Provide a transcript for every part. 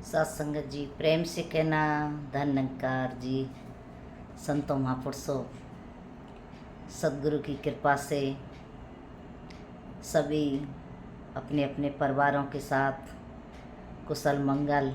सत्संगत जी, प्रेम से कहना धन निरंकार जी, संतों महापुरुषों, सदगुरु की कृपा से सभी अपने अपने परिवारों के साथ कुशल मंगल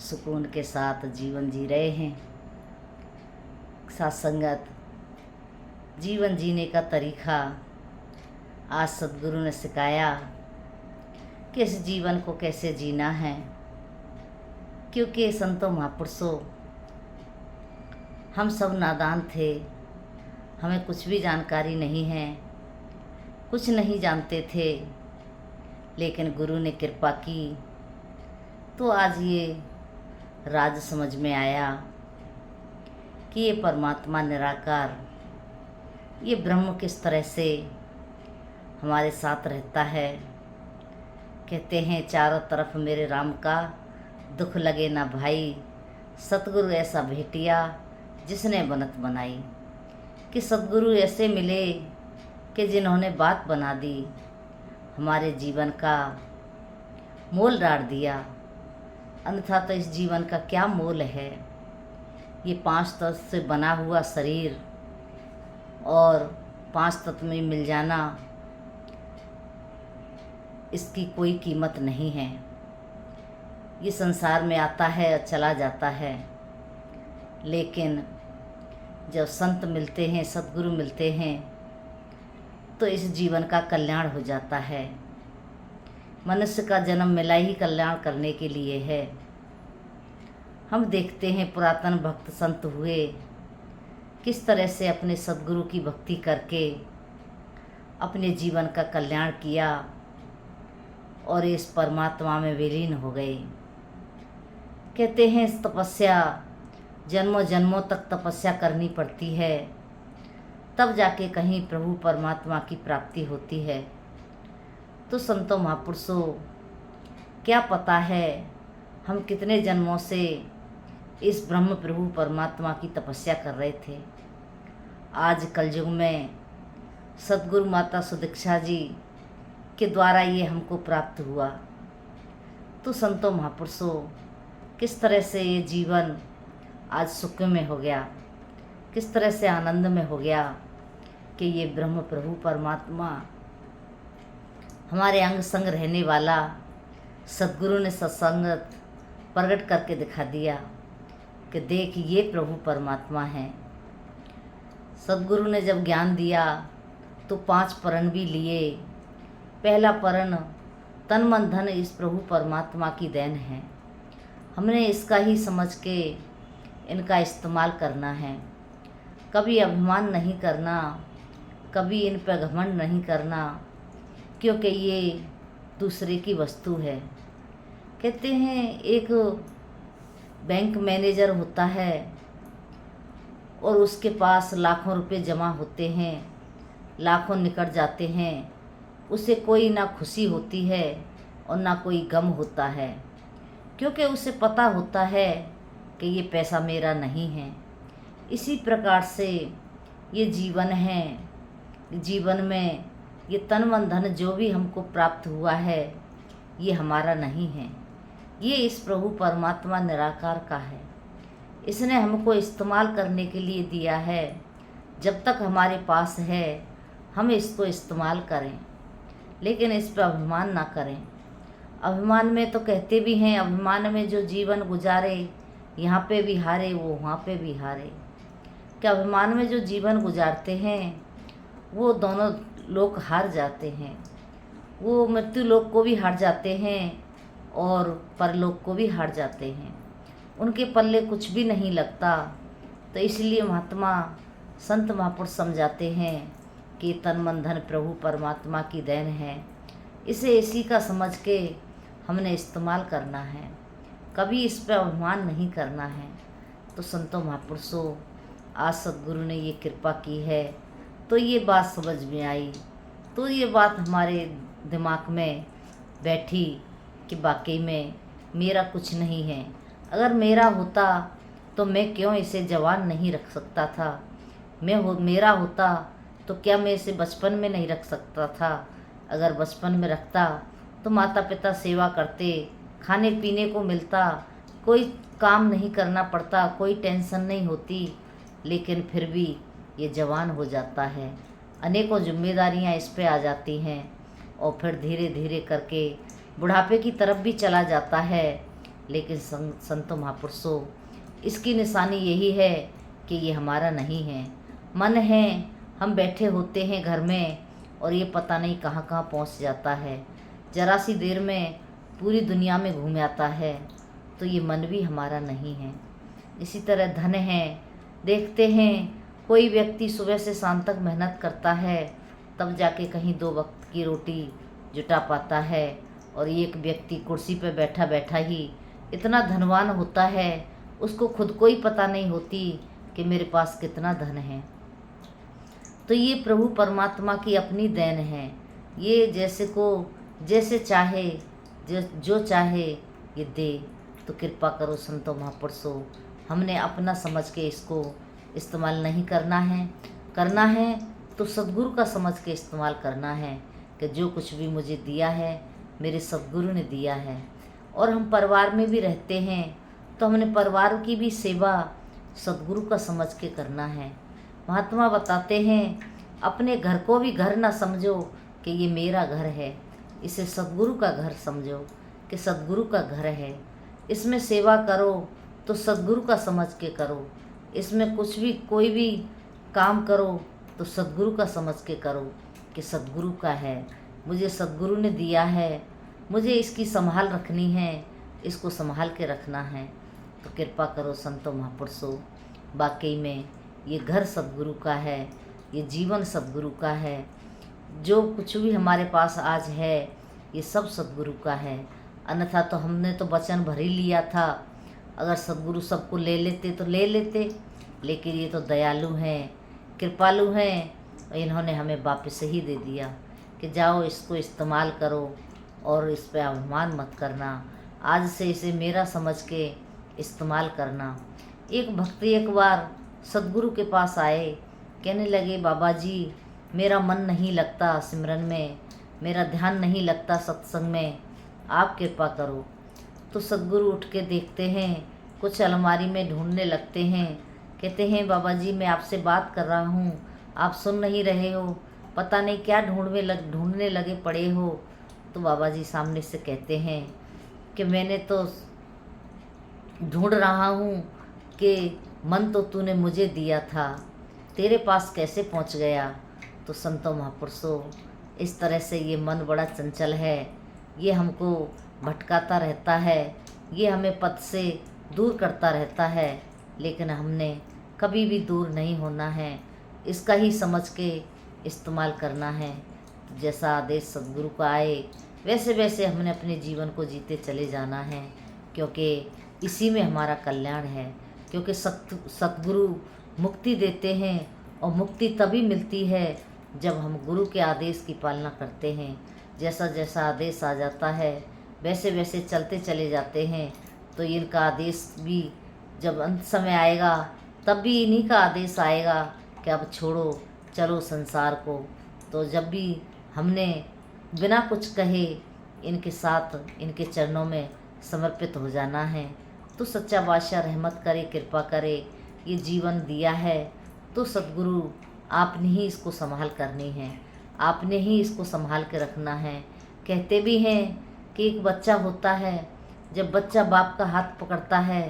सुकून के साथ जीवन जी रहे हैं। सत्संगत जीवन जीने का तरीका आज सदगुरु ने सिखाया कि इस जीवन को कैसे जीना है, क्योंकि संतों महापुरुषों हम सब नादान थे, हमें कुछ भी जानकारी नहीं है, कुछ नहीं जानते थे, लेकिन गुरु ने कृपा की तो आज ये राज समझ में आया कि ये परमात्मा निराकार, ये ब्रह्म किस तरह से हमारे साथ रहता है। कहते हैं चारों तरफ मेरे राम का दुख लगे ना भाई, सतगुरु ऐसा भेटिया जिसने बनत बनाई। कि सतगुरु ऐसे मिले कि जिन्होंने बात बना दी, हमारे जीवन का मोल डाल दिया। अन्यथा तो इस जीवन का क्या मोल है। ये 5 तत्व से बना हुआ शरीर और 5 तत्व में मिल जाना, इसकी कोई कीमत नहीं है। ये संसार में आता है और चला जाता है, लेकिन जब संत मिलते हैं, सद्गुरु मिलते हैं, तो इस जीवन का कल्याण हो जाता है। मनुष्य का जन्म मिला ही कल्याण करने के लिए है। हम देखते हैं पुरातन भक्त संत हुए किस तरह से अपने सद्गुरु की भक्ति करके अपने जीवन का कल्याण किया और इस परमात्मा में विलीन हो गए। कहते हैं इस तपस्या जन्मों जन्मों तक तपस्या करनी पड़ती है, तब जाके कहीं प्रभु परमात्मा की प्राप्ति होती है। तो संतों महापुरुषों, क्या पता है हम कितने जन्मों से इस ब्रह्म प्रभु परमात्मा की तपस्या कर रहे थे। आज कलयुग में सद्गुरु माता सुदीक्षा जी के द्वारा ये हमको प्राप्त हुआ। तो संतों महापुरुषों, किस तरह से ये जीवन आज सुख में हो गया, किस तरह से आनंद में हो गया कि ये ब्रह्म प्रभु परमात्मा हमारे अंग संग रहने वाला सद्गुरु ने सत्संगत प्रकट करके दिखा दिया कि देख ये प्रभु परमात्मा है। सद्गुरु ने जब ज्ञान दिया तो 5 परण भी लिए। पहला परण तन मन धन इस प्रभु परमात्मा की देन है। हमने इसका ही समझ के इनका इस्तेमाल करना है। कभी अभिमान नहीं करना, कभी इन पर घमंड नहीं करना, क्योंकि ये दूसरे की वस्तु है। कहते हैं एक बैंक मैनेजर होता है और उसके पास लाखों रुपए जमा होते हैं, लाखों निकट जाते हैं, उसे कोई ना खुशी होती है और ना कोई गम होता है, क्योंकि उसे पता होता है कि ये पैसा मेरा नहीं है। इसी प्रकार से ये जीवन है। जीवन में ये तन मन धन जो भी हमको प्राप्त हुआ है, ये हमारा नहीं है, ये इस प्रभु परमात्मा निराकार का है। इसने हमको इस्तेमाल करने के लिए दिया है। जब तक हमारे पास है हम इसको इस्तेमाल करें, लेकिन इस पर अभिमान ना करें। अभिमान में तो कहते भी हैं, अभिमान में जो जीवन गुजारे यहाँ पे भी हारे, वो वहाँ पे भी हारे। कि अभिमान में जो जीवन गुजारते हैं वो दोनों लोग हार जाते हैं। वो मृत्यु लोक को भी हार जाते हैं और परलोक को भी हार जाते हैं। उनके पल्ले कुछ भी नहीं लगता। तो इसलिए महात्मा संत महापुरुष समझाते हैं कि तन मन धन प्रभु परमात्मा की देन है। इसे इसी का समझ के हमने इस्तेमाल करना है, कभी इस पर अभिमान नहीं करना है। तो संतों महापुरुषों, आज सद्गुरु ने ये कृपा की है तो ये बात समझ में आई, तो ये बात हमारे दिमाग में बैठी कि वाकई में मेरा कुछ नहीं है। अगर मेरा होता तो मैं क्यों इसे जवान नहीं रख सकता था। मेरा होता तो क्या मैं इसे बचपन में नहीं रख सकता था। अगर बचपन में रखता तो माता पिता सेवा करते, खाने पीने को मिलता, कोई काम नहीं करना पड़ता, कोई टेंशन नहीं होती, लेकिन फिर भी ये जवान हो जाता है। अनेकों जिम्मेदारियां इस पे आ जाती हैं और फिर धीरे धीरे करके बुढ़ापे की तरफ भी चला जाता है। लेकिन संतों महापुरुषों, इसकी निशानी यही है कि ये हमारा नहीं है। मन है, हम बैठे होते हैं घर में और ये पता नहीं कहाँ कहाँ पहुँच जाता है। जरा सी देर में पूरी दुनिया में घूम आता है। तो ये मन भी हमारा नहीं है। इसी तरह धन है, देखते हैं कोई व्यक्ति सुबह से शाम तक मेहनत करता है, तब जाके कहीं 2 वक्त की रोटी जुटा पाता है। और एक व्यक्ति कुर्सी पर बैठा बैठा ही इतना धनवान होता है, उसको खुद को ही पता नहीं होती कि मेरे पास कितना धन है। तो ये प्रभु परमात्मा की अपनी देन है। ये जैसे को जैसे चाहे, जो चाहे ये दे। तो कृपा करो संतों महापुरुषों, हमने अपना समझ के इसको इस्तेमाल नहीं करना है। करना है तो सद्गुरु का समझ के इस्तेमाल करना है कि जो कुछ भी मुझे दिया है मेरे सद्गुरु ने दिया है। और हम परिवार में भी रहते हैं तो हमने परिवार की भी सेवा सद्गुरु का समझ के करना है। महात्मा बताते हैं, अपने घर को भी घर ना समझो कि ये मेरा घर है, इसे सद्गुरु का घर समझो कि सद्गुरु का घर है। इसमें सेवा करो तो सद्गुरु का समझ के करो। इसमें कुछ भी कोई भी काम करो तो सद्गुरु का समझ के करो कि सद्गुरु का है, मुझे सद्गुरु ने दिया है, मुझे इसकी संभाल रखनी है, इसको संभाल के रखना है। तो कृपा करो संतों महापुरुषों, वाकई में ये घर सद्गुरु का है, ये जीवन सद्गुरु का है। जो कुछ भी हमारे पास आज है ये सब सद्गुरु का है। अन्यथा तो हमने तो वचन भर ही लिया था, अगर सद्गुरु सबको ले लेते तो ले लेते, लेकिन ये तो दयालु हैं, कृपालु हैं, इन्होंने हमें वापस ही दे दिया कि जाओ इसको इस्तेमाल करो और इस पर अभिमान मत करना। आज से इसे मेरा समझ के इस्तेमाल करना। एक भक्त एक बार सद्गुरु के पास आए, कहने लगे, बाबा जी मेरा मन नहीं लगता सिमरन में, मेरा ध्यान नहीं लगता सत्संग में, आप कृपा करो। तो सद्गुरु उठ के देखते हैं, कुछ अलमारी में ढूंढने लगते हैं, कहते हैं, बाबा जी मैं आपसे बात कर रहा हूँ, आप सुन नहीं रहे हो, पता नहीं क्या ढूंढने लगे पड़े हो। तो बाबा जी सामने से कहते हैं कि मैंने तो ढूंढ रहा हूँ कि मन तो तूने मुझे दिया था, तेरे पास कैसे पहुँच गया। तो संतों महापुरुषों, इस तरह से ये मन बड़ा चंचल है, ये हमको भटकाता रहता है, ये हमें पथ से दूर करता रहता है, लेकिन हमने कभी भी दूर नहीं होना है, इसका ही समझ के इस्तेमाल करना है। जैसा आदेश सद्गुरु का आए वैसे वैसे हमने अपने जीवन को जीते चले जाना है, क्योंकि इसी में हमारा कल्याण है। क्योंकि सद्गुरु मुक्ति देते हैं और मुक्ति तभी मिलती है जब हम गुरु के आदेश की पालना करते हैं। जैसा जैसा आदेश आ जाता है वैसे वैसे चलते चले जाते हैं। तो इनका आदेश भी जब अंत समय आएगा तब भी इन्हीं का आदेश आएगा कि अब छोड़ो, चलो संसार को। तो जब भी हमने बिना कुछ कहे इनके साथ, इनके चरणों में समर्पित हो जाना है, तो सच्चा बादशाह रहमत करे, कृपा करे। ये जीवन दिया है तो सद्गुरु आपने ही इसको संभाल करनी है, आपने ही इसको संभाल के रखना है। कहते भी हैं कि एक बच्चा होता है, जब बच्चा बाप का हाथ पकड़ता है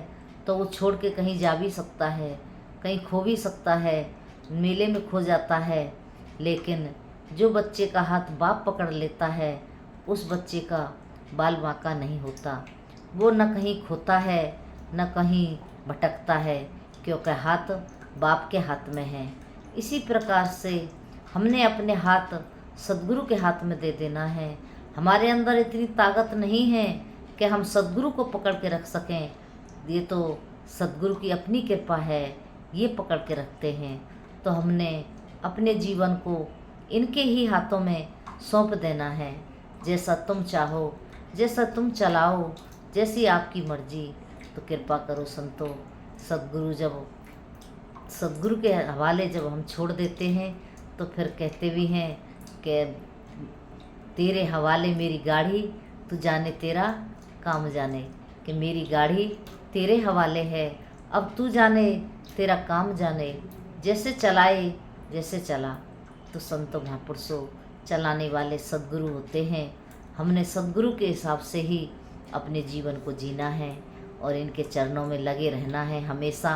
तो वो छोड़ के कहीं जा भी सकता है, कहीं खो भी सकता है, मेले में खो जाता है। लेकिन जो बच्चे का हाथ बाप पकड़ लेता है उस बच्चे का बाल बांका नहीं होता, वो न कहीं खोता है न कहीं भटकता है, क्योंकि हाथ बाप के हाथ में है। इसी प्रकार से हमने अपने हाथ सद्गुरु के हाथ में दे देना है। हमारे अंदर इतनी ताकत नहीं है कि हम सद्गुरु को पकड़ के रख सकें, ये तो सद्गुरु की अपनी कृपा है, ये पकड़ के रखते हैं। तो हमने अपने जीवन को इनके ही हाथों में सौंप देना है। जैसा तुम चाहो, जैसा तुम चलाओ, जैसी आपकी मर्जी। तो कृपा करो संतों, सद्गुरु के हवाले जब हम छोड़ देते हैं तो फिर कहते भी हैं कि तेरे हवाले मेरी गाड़ी, तू जाने तेरा काम जाने कि मेरी गाड़ी तेरे हवाले है, अब तू जाने तेरा काम जाने, जैसे चलाए जैसे चला। तो संतों महापुरुषों चलाने वाले सद्गुरु होते हैं। हमने सद्गुरु के हिसाब से ही अपने जीवन को जीना है और इनके चरणों में लगे रहना है हमेशा,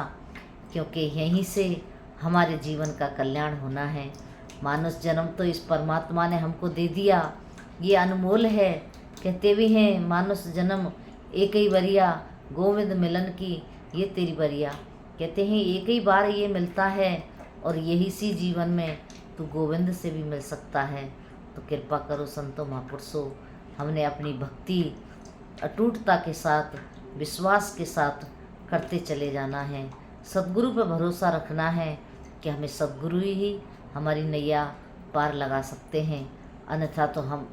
क्योंकि यहीं से हमारे जीवन का कल्याण होना है। मानव जन्म तो इस परमात्मा ने हमको दे दिया, ये अनमोल है। कहते भी हैं मानुष जन्म एक ही बरिया, गोविंद मिलन की ये तेरी बरिया। कहते हैं एक ही बार ये मिलता है और यही सी जीवन में तू गोविंद से भी मिल सकता है। तो कृपा करो संतों महापुरुषों, हमने अपनी भक्ति अटूटता के साथ, विश्वास के साथ करते चले जाना है। सद्गुरु पर भरोसा रखना है कि हमें सद्गुरु ही हमारी नैया पार लगा सकते हैं, अन्यथा तो हम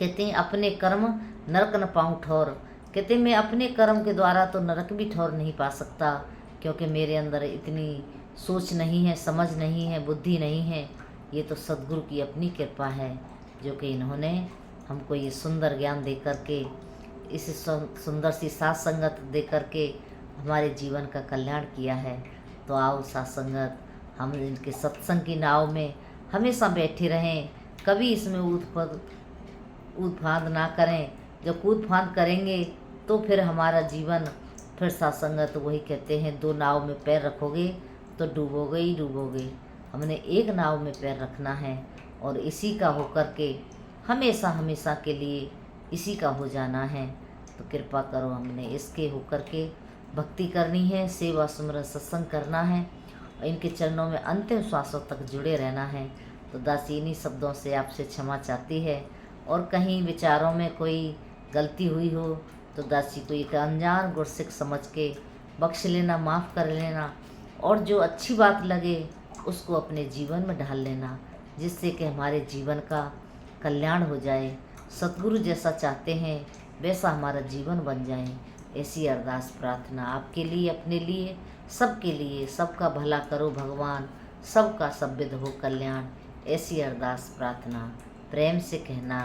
कहते हैं अपने कर्म नरक न पाऊँ ठौर। कहते मैं अपने कर्म के द्वारा तो नरक भी ठौर नहीं पा सकता, क्योंकि मेरे अंदर इतनी सोच नहीं है, समझ नहीं है, बुद्धि नहीं है। ये तो सद्गुरु की अपनी कृपा है, जो कि इन्होंने हमको ये सुंदर ज्ञान दे करके, इस सुंदर सी साथ संगत दे करके हमारे जीवन का कल्याण किया है। तो आओ साथ संगत, हम इनके सत्संग की नाव में हमेशा बैठे रहें, कभी इसमें ऊद फांद ना करें। जब कूद फांद करेंगे तो फिर हमारा जीवन फिर साथ संगत वही कहते हैं, दो नाव में पैर रखोगे तो डूबोगे ही डूबोगे। हमने एक नाव में पैर रखना है और इसी का होकर के हमेशा हमेशा के लिए इसी का हो जाना है। तो कृपा करो, हमने इसके होकर के भक्ति करनी है, सेवा सुमरन सत्संग करना है और इनके चरणों में अंतिम श्वासों तक जुड़े रहना है। तो दासी इन्हीं शब्दों से आपसे क्षमा चाहती है, और कहीं विचारों में कोई गलती हुई हो तो दासी को एक अनजान गुरसिक समझ के बख्श लेना, माफ़ कर लेना, और जो अच्छी बात लगे उसको अपने जीवन में ढाल लेना, जिससे कि हमारे जीवन का कल्याण हो जाए। सतगुरु जैसा चाहते हैं वैसा हमारा जीवन बन जाए, ऐसी अरदास प्रार्थना आपके लिए, अपने लिए, सबके लिए। सबका भला करो भगवान, सबका सद्विध हो कल्याण, ऐसी अरदास प्रार्थना प्रेम से कहना।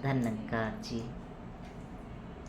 धन्यवाद जी।